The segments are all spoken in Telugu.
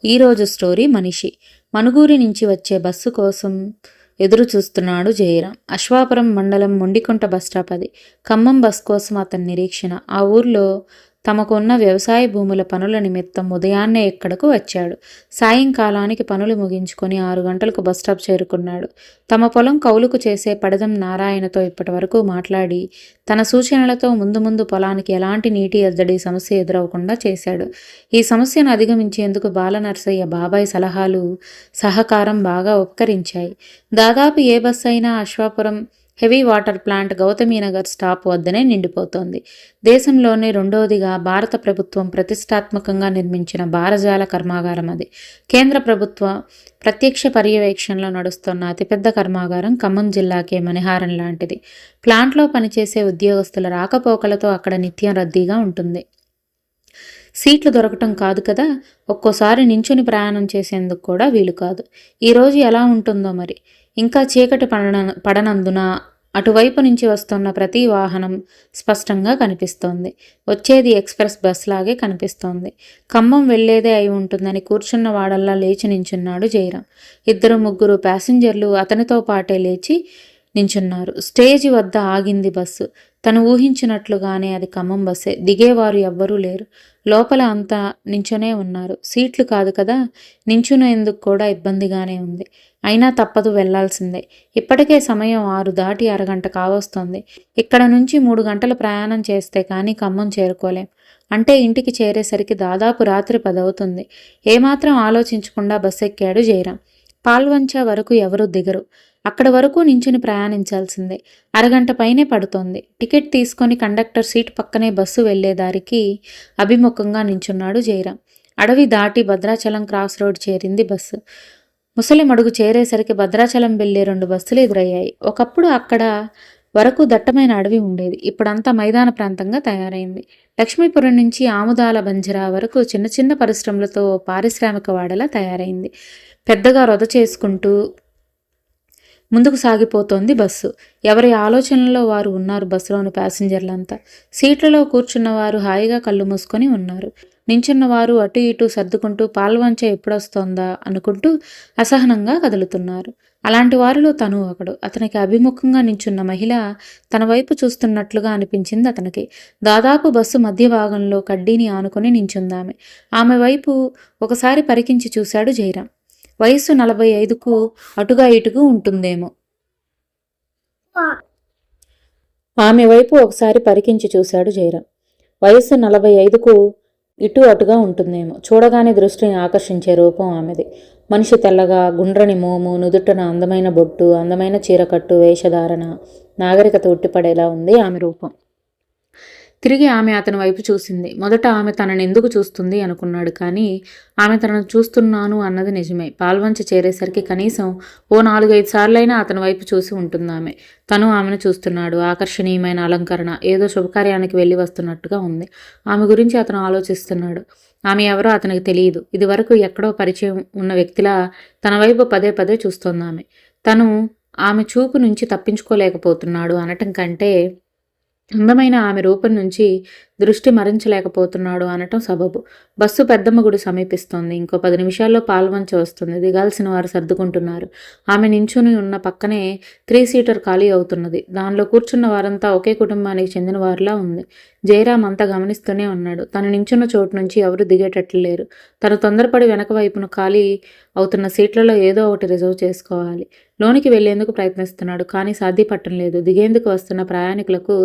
ఈరోజు స్టోరీ మనిషి. మనుగూరి నుంచి వచ్చే బస్సు కోసం ఎదురు చూస్తున్నాడు జయరాం. అశ్వాపురం మండలం మొండికుంట బస్టాప్ అది. ఖమ్మం బస్ కోసం అతని నిరీక్షణ. ఆ ఊర్లో తమకున్న వ్యవసాయ భూముల పనుల నిమిత్తం ఉదయాన్నే ఇక్కడకు వచ్చాడు. సాయంకాలానికి పనులు ముగించుకొని 6 గంటలకు బస్టాప్ చేరుకున్నాడు. తమ పొలం కౌలుకు చేసే పడదం నారాయణతో ఇప్పటి వరకు మాట్లాడి తన సూచనలతో ముందు ముందు పొలానికి ఎలాంటి నీటి ఎద్దడి సమస్య ఎదురవకుండా చేశాడు. ఈ సమస్యను అధిగమించేందుకు బాలనర్సయ్య బాబాయ్ సలహాలు, సహకారం బాగా ఉపకరించాయి. దాదాపు ఏ బస్సు అయినా Ashwapuram heavy water plant Gautaminagar stop వద్దనే నిండిపోతోంది. దేశంలోనే రెండోదిగా భారత ప్రభుత్వం ప్రతిష్టాత్మకంగా నిర్మించిన భారజాల కర్మాగారం అది. కేంద్ర ప్రభుత్వ ప్రత్యక్ష పర్యవేక్షణలో నడుస్తున్న అతిపెద్ద కర్మాగారం ఖమ్మం జిల్లాకే మణిహారం లాంటిది. ప్లాంట్లో పనిచేసే ఉద్యోగస్తుల రాకపోకలతో అక్కడ నిత్యం రద్దీగా ఉంటుంది. సీట్లు దొరకటం కాదు కదా, ఒక్కోసారి నించుని ప్రయాణం చేసేందుకు కూడా వీలు కాదు. ఈరోజు ఎలా ఉంటుందో మరి. ఇంకా చీకటి పడనందున అటువైపు నుంచి వస్తున్న ప్రతి వాహనం స్పష్టంగా కనిపిస్తోంది. వచ్చేది ఎక్స్ప్రెస్ బస్ లాగే కనిపిస్తోంది. ఖమ్మం వెళ్లేదే అయి ఉంటుందని కూర్చున్న వాడల్లా లేచి నించున్నాడు జయరాం. 2-3 ప్యాసింజర్లు అతనితో పాటే లేచి నించున్నారు. స్టేజి వద్ద ఆగింది బస్సు. తను ఊహించినట్లుగానే అది ఖమ్మం బస్సే. దిగేవారు ఎవ్వరూ లేరు. లోపల అంతా నించునే ఉన్నారు. సీట్లు కాదు కదా, నించునేందుకు కూడా ఇబ్బందిగానే ఉంది. అయినా తప్పదు, వెళ్లాల్సిందే. ఇప్పటికే సమయం 6 దాటి అరగంట కావస్తోంది. ఇక్కడ నుంచి 3 గంటల ప్రయాణం చేస్తే కానీ ఖమ్మం చేరుకోలేం. అంటే ఇంటికి చేరేసరికి దాదాపు రాత్రి 10 అవుతుంది. ఏమాత్రం ఆలోచించకుండా బస్సు ఎక్కాడు జయరాం. పాల్వంచ వరకు ఎవరూ దిగరు. అక్కడ వరకు నించుని ప్రయాణించాల్సిందే. అరగంట పైనే పడుతోంది. టికెట్ తీసుకొని కండక్టర్ సీటు పక్కనే బస్సు వెళ్లేదారికి అభిముఖంగా నించున్నాడు జయరాం. అడవి దాటి భద్రాచలం క్రాస్ రోడ్ చేరింది బస్సు. ముసలి మడుగు చేరేసరికి భద్రాచలం వెళ్లే 2 బస్సులు ఎదురయ్యాయి. ఒకప్పుడు అక్కడ వరకు దట్టమైన అడవి ఉండేది. ఇప్పుడంతా మైదాన ప్రాంతంగా తయారైంది. లక్ష్మీపురం నుంచి ఆముదాల బంజరా వరకు చిన్న చిన్న పరిశ్రమలతో పారిశ్రామిక వాడలా తయారైంది. పెద్దగా రొద చేసుకుంటూ ముందుకు సాగిపోతోంది బస్సు. ఎవరి ఆలోచనలో వారు ఉన్నారు. బస్సులోని ప్యాసింజర్లంతా సీట్లలో కూర్చున్నవారు హాయిగా కళ్ళు మూసుకొని ఉన్నారు. నించున్నవారు అటు ఇటు సర్దుకుంటూ పాల్వంచ ఎప్పుడొస్తోందా అనుకుంటూ అసహనంగా కదులుతున్నారు. అలాంటి వారిలో తను ఒకడు. అతనికి అభిముఖంగా నించున్న మహిళ తన వైపు చూస్తున్నట్లుగా అనిపించింది అతనికి. దాదాపు బస్సు మధ్య భాగంలో కడ్డీని ఆనుకొని నించుందామె. ఆమె వైపు ఒకసారి పరికించి చూశాడు జయరాం. వయస్సు 45కు అటుగా ఇటుగా ఉంటుందేమో. ఆమె వైపు ఒకసారి పరికించి చూశాడు జయరాం. వయస్సు 45కు ఇటు అటుగా ఉంటుందేమో. చూడగానే దృష్టిని ఆకర్షించే రూపం ఆమెది. మనిషి తెల్లగా, గుండ్రని మోము, నుదుటన అందమైన బొట్టు, అందమైన చీరకట్టు, వేషధారణ, నాగరికత ఉట్టిపడేలా ఉంది ఆమె రూపం. తిరిగి ఆమె అతని వైపు చూసింది. మొదట ఆమె తనని ఎందుకు చూస్తుంది అనుకున్నాడు. కానీ ఆమె తనను చూస్తున్నాను అన్నది నిజమే. పాల్వంచ చేరేసరికి కనీసం ఓ 4-5 సార్లైనా అతని వైపు చూసి ఉంటుంది ఆమె. తను ఆమెను చూస్తున్నాడు. ఆకర్షణీయమైన అలంకరణ, ఏదో శుభకార్యానికి వెళ్ళి వస్తున్నట్టుగా ఉంది. ఆమె గురించి అతను ఆలోచిస్తున్నాడు. ఆమె ఎవరో అతనికి తెలియదు. ఇదివరకు ఎక్కడో పరిచయం ఉన్న వ్యక్తిలా తన వైపు పదే పదే చూస్తోంది ఆమె. తను ఆమె చూపు నుంచి తప్పించుకోలేకపోతున్నాడు అనటం కంటే అందమైన ఆమె రూపం నుంచి దృష్టి మరించలేకపోతున్నాడు అనటం సబబు. బస్సు పెద్దమ్మ గుడి సమీపిస్తోంది. ఇంకో 10 నిమిషాల్లో పాల్వంచ వస్తుంది. దిగాల్సిన వారు సర్దుకుంటున్నారు. ఆమె నించుని ఉన్న పక్కనే 3 సీటర్ ఖాళీ అవుతున్నది. దానిలో కూర్చున్న వారంతా ఒకే కుటుంబానికి చెందిన వారిలా ఉంది. జయరాం అంతా గమనిస్తూనే ఉన్నాడు. తను నించున్న చోటు నుంచి ఎవరు దిగేటట్లు లేరు. తను తొందరపడి వెనక వైపున ఖాళీ అవుతున్న సీట్లలో ఏదో ఒకటి రిజర్వ్ చేసుకోవాలి. లోనికి వెళ్లేందుకు ప్రయత్నిస్తున్నాడు. కానీ సాధ్యపట్టం లేదు. దిగేందుకు వస్తున్న ప్రయాణికులకు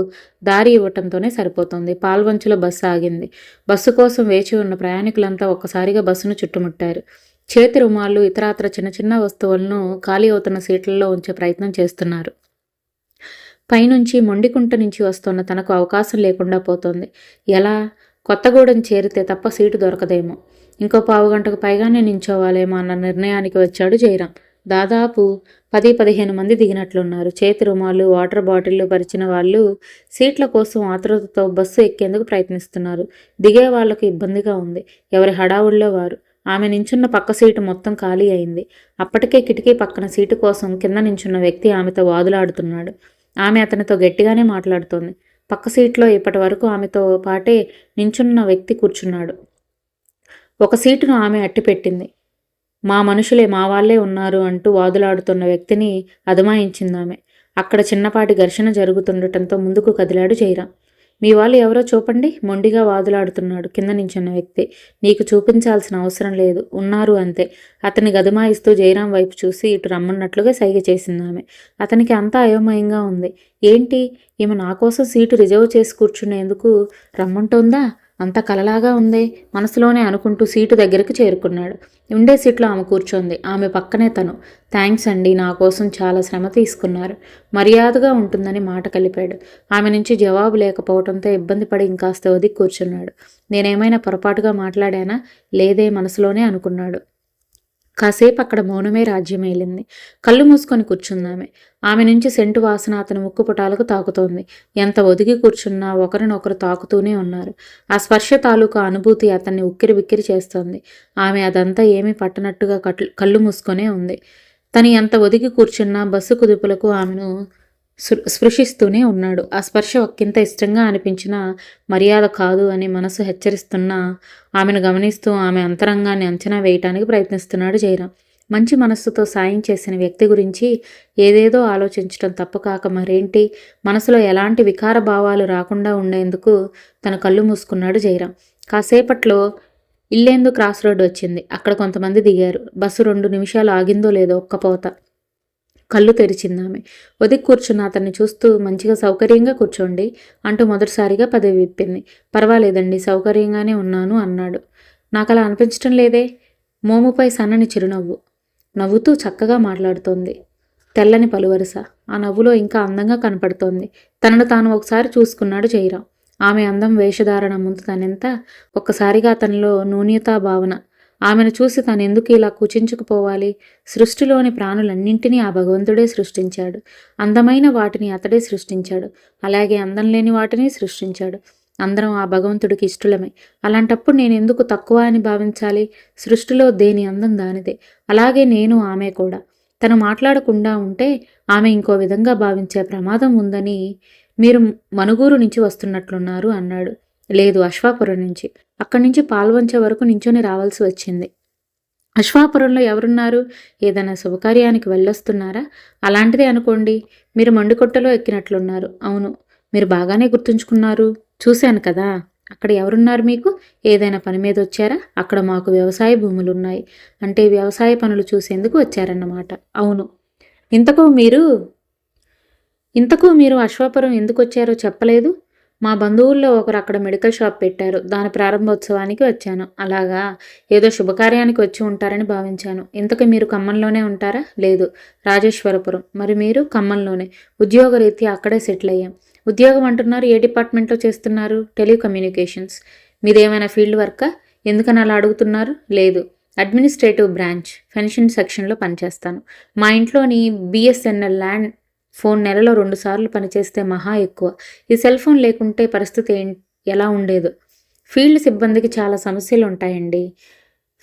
దారి ఇవ్వటంతోనే సరిపోతుంది. పాల్వంచులో బస్సు ఆగింది. బస్సు కోసం వేచి ఉన్న ప్రయాణికులంతా ఒక్కసారిగా బస్సును చుట్టుముట్టారు. చేతి రుమాళ్ళు, ఇతరాత్ర చిన్న చిన్న వస్తువులను ఖాళీ అవుతున్న సీట్లలో ఉంచే ప్రయత్నం చేస్తున్నారు. పైనుంచి మొండికుంట నుంచి వస్తున్న తనకు అవకాశం లేకుండా పోతోంది. ఎలా? కొత్తగూడెం చేరితే తప్ప సీటు దొరకదేమో. ఇంకో 15 గంటకు పైగానే నించోవాలేమో అన్న నిర్ణయానికి వచ్చాడు జయరాం. దాదాపు 10-15 మంది దిగినట్లున్నారు. చేతి రుమాలు, వాటర్ బాటిళ్లు పరిచిన వాళ్ళు సీట్ల కోసం ఆతృతతో బస్సు ఎక్కేందుకు ప్రయత్నిస్తున్నారు. దిగే వాళ్లకు ఇబ్బందిగా ఉంది. ఎవరి హడావుల్లో వారు. ఆమె నించున్న పక్క సీటు మొత్తం ఖాళీ అయింది. అప్పటికే కిటికీ పక్కన సీటు కోసం కింద నించున్న వ్యక్తి ఆమెతో వాదులాడుతున్నాడు. ఆమె అతనితో గట్టిగానే మాట్లాడుతోంది. పక్క సీట్లో ఇప్పటి వరకు ఆమెతో పాటే నించున్న వ్యక్తి కూర్చున్నాడు. ఒక సీటును ఆమె అట్టిపెట్టింది. మా మనుషులే, మా వాళ్లే ఉన్నారు అంటూ వాదులాడుతున్న వ్యక్తిని అదమాయించిందామె. అక్కడ చిన్నపాటి ఘర్షణ జరుగుతుండటంతో ముందుకు కదిలాడు జయరాం. మీ వాళ్ళు ఎవరో చూపండి, మొండిగా వాదులాడుతున్నాడు కింద నించున్న వ్యక్తి. నీకు చూపించాల్సిన అవసరం లేదు, ఉన్నారు అంతే. అతన్ని గదమాయిస్తూ జయరాం వైపు చూసి ఇటు రమ్మన్నట్లుగా సైగ చేసిందామె. అతనికి అంతా అయోమయంగా ఉంది. ఏంటి, ఈమె నా కోసం సీటు రిజర్వ్ చేసి కూర్చునేందుకు రమ్మంటోందా? అంత కలలాగా ఉందే మనసులోనే అనుకుంటూ సీటు దగ్గరికి చేరుకున్నాడు. ఉండే సీట్లో ఆమె కూర్చోంది. ఆమె పక్కనే తను. థ్యాంక్స్ అండి, నా కోసం చాలా శ్రమ తీసుకున్నారు. మర్యాదగా ఉంటుందని మాట కలిపాడు. ఆమె నుంచి జవాబు లేకపోవడంతో ఇబ్బంది పడి ఇంకాస్త ఒదిగి కూర్చున్నాడు. నేనేమైనా పొరపాటుగా మాట్లాడానా? లేదే మనసులోనే అనుకున్నాడు. కాసేపు అక్కడ మౌనమే రాజ్యమేలింది. కళ్ళు మూసుకొని కూర్చుందామె. ఆమె నుంచి సెంటు వాసన అతని ముక్కుపుటాలకు తాకుతోంది. ఎంత ఒదిగి కూర్చున్నా ఒకరినొకరు తాకుతూనే ఉన్నారు. ఆ స్పర్శ తాలూకా అనుభూతి అతన్ని ఉక్కిరి బిక్కిరి చేస్తోంది. ఆమె అదంతా ఏమీ పట్టనట్టుగా కళ్ళు మూసుకొనే ఉంది. తను ఎంత ఒదిగి కూర్చున్నా బస్సు కుదుపులకు ఆమెను స్పృశిస్తూనే ఉన్నాడు. ఆ స్పర్శ ఒక్కింత ఇష్టంగా అనిపించినా మర్యాద కాదు అని మనసు హెచ్చరిస్తున్నా ఆమెను గమనిస్తూ ఆమె అంతరంగాన్ని అంచనా వేయటానికి ప్రయత్నిస్తున్నాడు జయరాం. మంచి మనస్సుతో సాయం చేసిన వ్యక్తి గురించి ఏదేదో ఆలోచించడం తప్పు కాక మరేంటి? మనసులో ఎలాంటి వికార భావాలు రాకుండా ఉండేందుకు తన కళ్ళు మూసుకున్నాడు జయరాం. కాసేపట్లో ఇల్లేందు క్రాస్ రోడ్ వచ్చింది. అక్కడ కొంతమంది దిగారు. బస్సు 2 నిమిషాలు ఆగిందో లేదో ఒక్కపోత. కళ్ళు తెరిచిందామె. ఒదిగి కూర్చున్న అతన్ని చూస్తూ మంచిగా సౌకర్యంగా కూర్చోండి అంటూ మొదటిసారిగా పదవి విప్పింది. పర్వాలేదండి, సౌకర్యంగానే ఉన్నాను అన్నాడు. నాకలా అనిపించటం లేదే. మోముపై సన్నని చిరునవ్వు. నవ్వుతూ చక్కగా మాట్లాడుతోంది. తెల్లని పలువరుస. ఆ నవ్వులో ఇంకా అందంగా కనపడుతోంది. తనను తాను ఒకసారి చూసుకున్నాడు జయరాం. ఆమె అందం, వేషధారణ ముందు తనెంత ఒక్కసారిగా అతనిలో నూన్యతా భావన. ఆమెను చూసి తను ఎందుకు ఇలా కుచించుకుపోవాలి? సృష్టిలోని ప్రాణులన్నింటినీ ఆ భగవంతుడే సృష్టించాడు. అందమైన వాటిని అతడే సృష్టించాడు. అలాగే అందం లేని వాటిని సృష్టించాడు. అందరం ఆ భగవంతుడికి ఇష్టలమే. అలాంటప్పుడు నేను ఎందుకు తక్కువ అని భావించాలి? సృష్టిలో దేని అందం దానిదే. అలాగే నేను, ఆమె కూడా. తను మాట్లాడకుండా ఉంటే ఆమె ఇంకో విధంగా భావించే ప్రమాదం ఉందని. మీరు మనుగూరు నుంచి వస్తున్నట్లున్నారు అన్నాడు. లేదు, అశ్వాపురం నుంచి. అక్కడి నుంచి పాల్వంచ వరకు నించొని రావాల్సి వచ్చింది. అశ్వాపురంలో ఎవరున్నారు? ఏదైనా శుభకార్యానికి వెళ్ళొస్తున్నారా? అలాంటిదే అనుకోండి. మీరు మండుకొట్టలో ఎక్కినట్లున్నారు. అవును, మీరు బాగానే గుర్తుంచుకున్నారు. చూశాను కదా. అక్కడ ఎవరున్నారు మీకు? ఏదైనా పని మీద వచ్చారా? అక్కడ మాకు వ్యవసాయ భూములున్నాయి. అంటే వ్యవసాయ పనులు చూసేందుకు వచ్చారన్నమాట. అవును. ఇంతకు మీరు అశ్వాపురం ఎందుకు వచ్చారో చెప్పలేదు. మా బంధువుల్లో ఒకరు అక్కడ మెడికల్ షాప్ పెట్టారు. దాని ప్రారంభోత్సవానికి వచ్చాను. అలాగా, ఏదో శుభకార్యానికి వచ్చి ఉంటారని భావించాను. ఇంతకు మీరు ఖమ్మంలోనే ఉంటారా? లేదు, రాజేశ్వరపురం. మరి మీరు? ఖమ్మంలోనే. ఉద్యోగరీత్యా అక్కడే సెటిల్ అయ్యాం. ఉద్యోగం అంటున్నారు, ఏ డిపార్ట్మెంట్లో చేస్తున్నారు? టెలికమ్యూనికేషన్స్. మీదేమైనా ఫీల్డ్ వర్కా? ఎందుకని అలా అడుగుతున్నారు? లేదు, అడ్మినిస్ట్రేటివ్ బ్రాంచ్, పెన్షన్ సెక్షన్లో పనిచేస్తాను. మా ఇంట్లోని బిఎస్ఎన్ఎల్ ల్యాండ్ ఫోన్ నెలలో 2 సార్లు పనిచేస్తే మహా ఎక్కువ. ఈ సెల్ ఫోన్ లేకుంటే పరిస్థితి ఎలా ఉండేదో. ఫీల్డ్ సిబ్బందికి చాలా సమస్యలు ఉంటాయండి.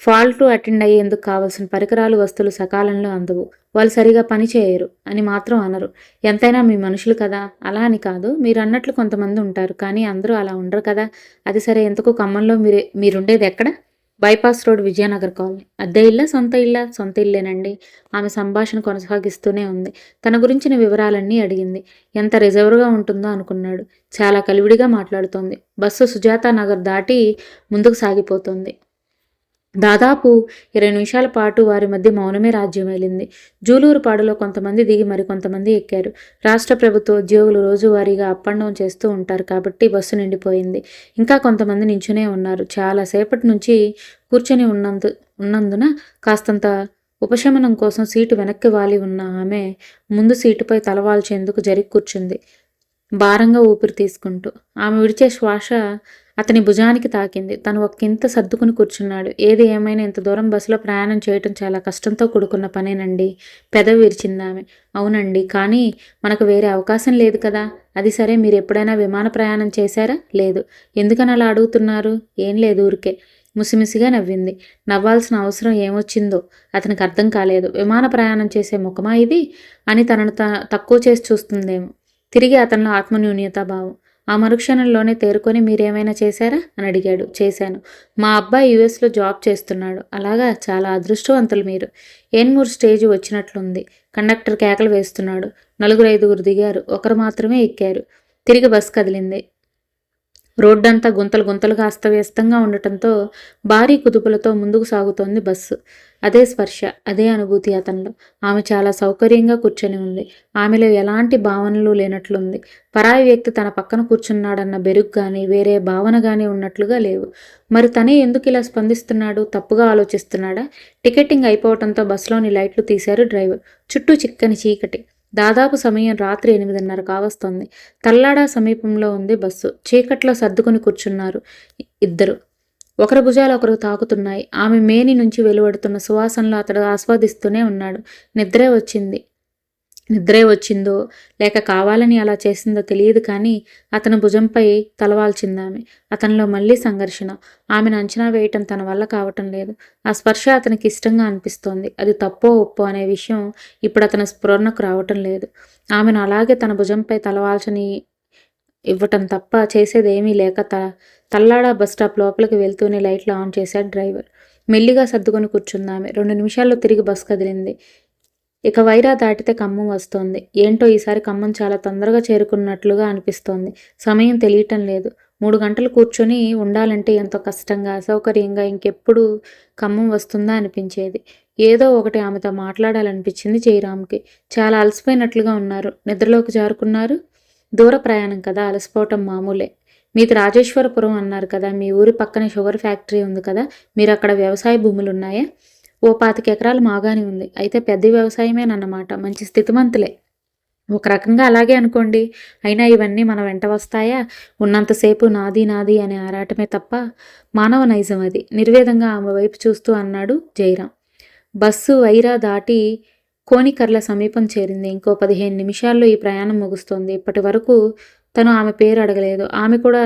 ఫాల్ట్ అటెండ్ అయ్యేందుకు కావాల్సిన పరికరాలు, వస్తువులు సకాలంలో అందవు. వాళ్ళు సరిగా పని చేయరు అని మాత్రం అనరు. ఎంతైనా మీ మనుషులు కదా. అలా అని కాదు, మీరు అన్నట్లు కొంతమంది ఉంటారు, కానీ అందరూ అలా ఉండరు కదా. అది సరే, ఎంతకు ఖమ్మంలో మీరుండేది ఎక్కడ? Bypass road, Vijayanagar colony. అద్దె ఇల్లా, సొంత ఇల్లా? సొంత ఇల్లేనండి. ఆమె సంభాషణ కొనసాగిస్తూనే ఉంది. తన గురించిన వివరాలన్నీ అడిగింది. ఎంత రిజర్వ్గా ఉంటుందో అనుకున్నాడు. చాలా కలివిడిగా మాట్లాడుతోంది. బస్సు సుజాతా నగర్ దాటి ముందుకు సాగిపోతోంది. దాదాపు 20 నిమిషాల పాటు వారి మధ్య మౌనమే రాజ్యమేలింది. జూలూరుపాడులో కొంతమంది దిగి మరికొంతమంది ఎక్కారు. రాష్ట్ర ప్రభుత్వ ఉద్యోగులు రోజువారీగా అప్ అండ్ డౌన్ చేస్తూ ఉంటారు కాబట్టి బస్సు నిండిపోయింది. ఇంకా కొంతమంది నించునే ఉన్నారు. చాలాసేపటి నుంచి కూర్చొని ఉన్నందున కాస్తంత ఉపశమనం కోసం సీటు వెనక్కి వాలి ఉన్న ఆమె ముందు సీటుపై తలవాల్చేందుకు జరిగి కూర్చుంది, భారంగా ఊపిరి తీసుకుంటూ. ఆమె విడిచే శ్వాస అతని భుజానికి తాకింది. తను ఒక్కింత సర్దుకుని కూర్చున్నాడు. ఏది ఏమైనా ఇంత దూరం బస్సులో ప్రయాణం చేయటం చాలా కష్టంతో కూడుకున్న పనేనండి. పెదవి విరిచిందామె. అవునండి, కానీ మనకు వేరే అవకాశం లేదు కదా. అది సరే, మీరు ఎప్పుడైనా విమాన ప్రయాణం చేశారా? లేదు. ఎందుకని అలా అడుగుతున్నారు? ఏం లేదు, ఊరికే. ముసిముసిగా నవ్వింది. నవ్వాల్సిన అవసరం ఏమొచ్చిందో అతనికి అర్థం కాలేదు. విమాన ప్రయాణం చేసే ముఖమా ఇది అని తనను తక్కువ చేసి చూస్తుందేమో. తిరిగి అతనిలో ఆత్మన్యూన్యతా భావం. ఆ మరుక్షణంలోనే తేరుకొని మీరేమైనా చేశారా అని అడిగాడు. చేశాను. మా అబ్బాయి యుఎస్లో జాబ్ చేస్తున్నాడు. అలాగా, చాలా అదృష్టవంతులు మీరు. ఏన్మూర్ స్టేజ్ వచ్చినట్లుంది. కండక్టర్ కేకలు వేస్తున్నాడు. 4-5 దిగారు. ఒకరు మాత్రమే ఎక్కారు. తిరిగి బస్ కదిలింది. రోడ్డంతా గుంతలు గుంతలుగా అస్తవ్యస్తంగా ఉండటంతో భారీ కుదుపులతో ముందుకు సాగుతోంది బస్సు. అదే స్పర్శ, అదే అనుభూతి అతనిలో. ఆమె చాలా సౌకర్యంగా కూర్చొని ఉంది. ఆమెలో ఎలాంటి భావనలు లేనట్లుంది. పరాయి వ్యక్తి తన పక్కన కూర్చున్నాడన్న బెరుగు కానీ వేరే భావన కానీ ఉన్నట్లుగా లేవు. మరి తనే ఎందుకు ఇలా స్పందిస్తున్నాడు? తప్పుగా ఆలోచిస్తున్నాడా? టికెటింగ్ అయిపోవడంతో బస్సులోని లైట్లు తీశారు డ్రైవర్. చుట్టూ చిక్కని చీకటి. దాదాపు సమయం రాత్రి 8:30 కావస్తోంది. తల్లాడా సమీపంలో ఉంది బస్సు. చీకట్లో సర్దుకుని కూర్చున్నారు ఇద్దరు. ఒకరి భుజాలు ఒకరు తాకుతున్నాయి. ఆమె మేని నుంచి వెలువడుతున్న సువాసనలో అతడు ఆస్వాదిస్తూనే ఉన్నాడు. నిద్రే వచ్చిందో లేక కావాలని అలా చేసిందో తెలియదు కానీ అతని భుజంపై తలవాల్చిందామె. అతనిలో మళ్ళీ సంఘర్షణ. ఆమెను అంచనా వేయటం తన వల్ల కావటం లేదు. ఆ స్పర్శ అతనికి ఇష్టంగా అనిపిస్తోంది. అది తప్పో ఒప్పో అనే విషయం ఇప్పుడు అతని స్ఫురణకు రావటం లేదు. ఆమెను అలాగే తన భుజంపై తలవాల్చని ఇవ్వటం తప్ప చేసేదేమీ లేక తల్లాడా బస్టాప్ లోపలికి వెళ్తూనే లైట్లు ఆన్ చేశాడు డ్రైవర్. మెల్లిగా సర్దుకొని కూర్చుందామె. 2 నిమిషాల్లో తిరిగి బస్ కదిలింది. ఇక వైరా దాటితే ఖమ్మం వస్తోంది. ఏంటో ఈసారి ఖమ్మం చాలా తొందరగా చేరుకున్నట్లుగా అనిపిస్తోంది. సమయం తెలియటం లేదు. 3 గంటలు కూర్చొని ఉండాలంటే ఎంతో కష్టంగా, అసౌకర్యంగా ఇంకెప్పుడు ఖమ్మం వస్తుందా అనిపించేది. ఏదో ఒకటి ఆమెతో మాట్లాడాలనిపించింది జయరాంకి. చాలా అలసిపోయినట్లుగా ఉన్నారు. నిద్రలోకి జారుకున్నారు. దూర ప్రయాణం కదా, అలసిపోవటం మామూలే. మీది రాజేశ్వరపురం అన్నారు కదా, మీ ఊరి పక్కనే షుగర్ ఫ్యాక్టరీ ఉంది కదా, మీరు అక్కడ వ్యవసాయ భూములు ఉన్నాయా? ఓ 25 ఎకరాలు మాగాని ఉంది. అయితే పెద్ద వ్యవసాయమేనన్నమాట. మంచి స్థితిమంతులే. ఒక రకంగా అలాగే అనుకోండి. అయినా ఇవన్నీ మన వెంట వస్తాయా? ఉన్నంతసేపు నాది నాది అనే ఆరాటమే తప్ప మానవ నైజం అది. నిర్వేదంగా ఆమె వైపు చూస్తూ అన్నాడు జయరాం. బస్సు వైరా దాటి కోనికర్ల సమీపం చేరింది. ఇంకో 15 నిమిషాల్లో ఈ ప్రయాణం ముగుస్తోంది. ఇప్పటి వరకు తను ఆమె పేరు అడగలేదు. ఆమె కూడా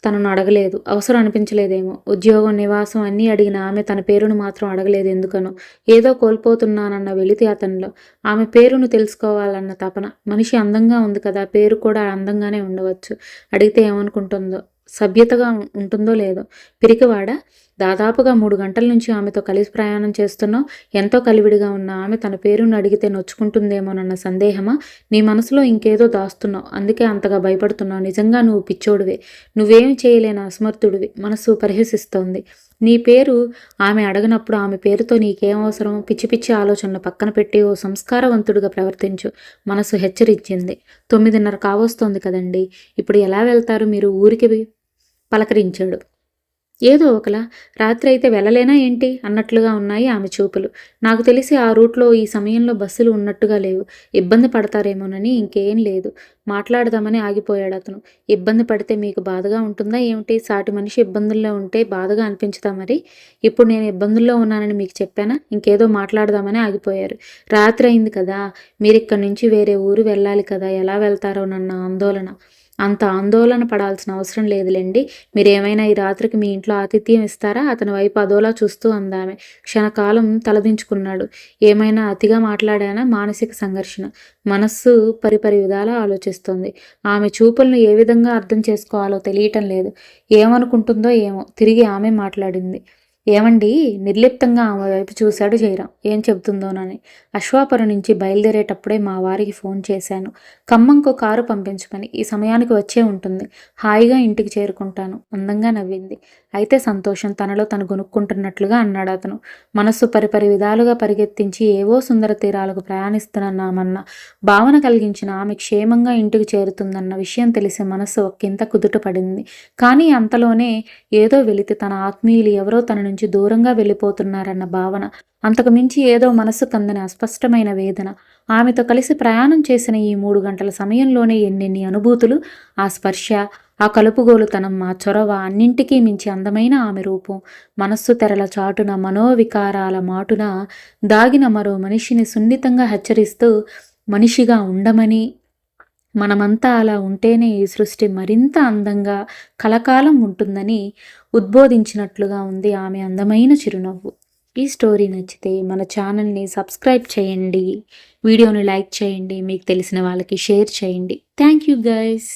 తనను అడగలేదు. అవసరం అనిపించలేదేమో. ఉద్యోగం, నివాసం అన్నీ అడిగిన ఆమె తన పేరును మాత్రం అడగలేదు. ఎందుకనో ఏదో కోల్పోతున్నానన్న వెలితి అతనిలో. ఆమె పేరును తెలుసుకోవాలన్న తపన. మనిషి అందంగా ఉంది కదా, పేరు కూడా అందంగానే ఉండవచ్చు. అడిగితే ఏమనుకుంటుందో, సభ్యతగా ఉంటుందో లేదో. పిరికివాడా? దాదాపుగా 3 గంటల నుంచి ఆమెతో కలిసి ప్రయాణం చేస్తున్నావు. ఎంతో కలివిడిగా ఉన్న ఆమె తన పేరును అడిగితే నొచ్చుకుంటుందేమోనన్న సందేహమా? నీ మనసులో ఇంకేదో దాస్తున్నావు. అందుకే అంతగా భయపడుతున్నావు. నిజంగా నువ్వు పిచ్చోడివే. నువ్వేమి చేయలేని అసమర్థుడివి. మనసు పరిహసిస్తోంది. నీ పేరు ఆమె అడగనప్పుడు ఆమె పేరుతో నీకేం అవసరం? పిచ్చి పిచ్చి ఆలోచనలు పక్కన పెట్టి ఓ సంస్కారవంతుడిగా ప్రవర్తించు. మనసు హెచ్చరించింది. 9:30 కావస్తోంది కదండి. ఇప్పుడు ఎలా వెళ్తారు మీరు ఊరికి? పలకరించాడు. ఏదో ఒకలా. రాత్రి అయితే వెళ్ళలేనా ఏంటి అన్నట్లుగా ఉన్నాయి ఆమె చూపులు. నాకు తెలిసి ఆ రూట్లో ఈ సమయంలో బస్సులు ఉన్నట్టుగా లేవు. ఇబ్బంది పడతారేమోనని. ఇంకేం లేదు. మాట్లాడదామని ఆగిపోయాడు అతను. ఇబ్బంది పడితే మీకు బాధగా ఉంటుందా ఏమిటి? సాటి మనిషి ఇబ్బందుల్లో ఉంటే బాధగా అనిపించుతా మరి? ఇప్పుడు నేను ఇబ్బందుల్లో ఉన్నానని మీకు చెప్పానా? ఇంకేదో మాట్లాడదామని ఆగిపోయారు. రాత్రి అయింది కదా, మీరిక్కడి నుంచి వేరే ఊరు వెళ్ళాలి కదా, ఎలా వెళ్తారోనన్న ఆందోళన. అంత ఆందోళన పడాల్సిన అవసరం లేదులేండి. మీరేమైనా ఈ రాత్రికి మీ ఇంట్లో ఆతిథ్యం ఇస్తారా? అతని వైపు అదోలా చూస్తూ అందామె. క్షణకాలం తలదించుకున్నాడు. ఏమైనా అతిగా మాట్లాడానా? మానసిక సంఘర్షణ. మనస్సు పరిపరి విధాలా ఆలోచిస్తోంది. ఆమె చూపులను ఏ విధంగా అర్థం చేసుకోవాలో తెలియటం లేదు. ఏమనుకుంటుందో ఏమో. తిరిగి ఆమె మాట్లాడింది. ఏమండి? నిర్లిప్తంగా ఆమె వైపు చూశాడు జయరాం. ఏం చెబుతుందోనని. అశ్వాపురం నుంచి బయలుదేరేటప్పుడే మా వారికి ఫోన్ చేశాను. ఖమ్మంకు కారు పంపించమని. ఈ సమయానికి వచ్చే ఉంటుంది. హాయిగా ఇంటికి చేరుకుంటాను. అందంగా నవ్వింది. అయితే సంతోషం. తనలో తను గొనుక్కుంటున్నట్లుగా అన్నాడు అతను. మనస్సు పరిపరి విధాలుగా పరిగెత్తించి ఏవో సుందర తీరాలకు ప్రయాణిస్తున్నామన్న భావన కలిగించిన ఆమె క్షేమంగా ఇంటికి చేరుతుందన్న విషయం తెలిసి మనస్సు ఒక్కింత కుదుట పడింది. కానీ అంతలోనే ఏదో వెలితి. తన ఆత్మీయులు ఎవరో తన నుంచి దూరంగా వెళ్ళిపోతున్నారన్న భావన. అంతకు మించి ఏదో మనస్సు కందని అస్పష్టమైన వేదన. ఆమెతో కలిసి ప్రయాణం చేసిన ఈ 3 గంటల సమయంలోనే ఎన్నెన్ని అనుభూతులు. ఆ స్పర్శ, ఆ కలుపుగోలుతనం, ఆ చొరవ, అన్నింటికీ మించి అందమైన ఆమె రూపం. మనస్సు తెరల చాటున, మనోవికారాల మాటున దాగిన మరో మనిషిని సున్నితంగా హెచ్చరిస్తూ మనిషిగా ఉండమని, మనమంతా అలా ఉంటేనే ఈ సృష్టి మరింత అందంగా కలకాలం ఉంటుందని ఉద్బోధించినట్లుగా ఉంది ఆమె అందమైన చిరునవ్వు. ఈ స్టోరీ నచ్చితే మన ఛానల్ని సబ్స్క్రైబ్ చేయండి, వీడియోని లైక్ చేయండి, మీకు తెలిసిన వాళ్ళకి షేర్ చేయండి. Thank you guys.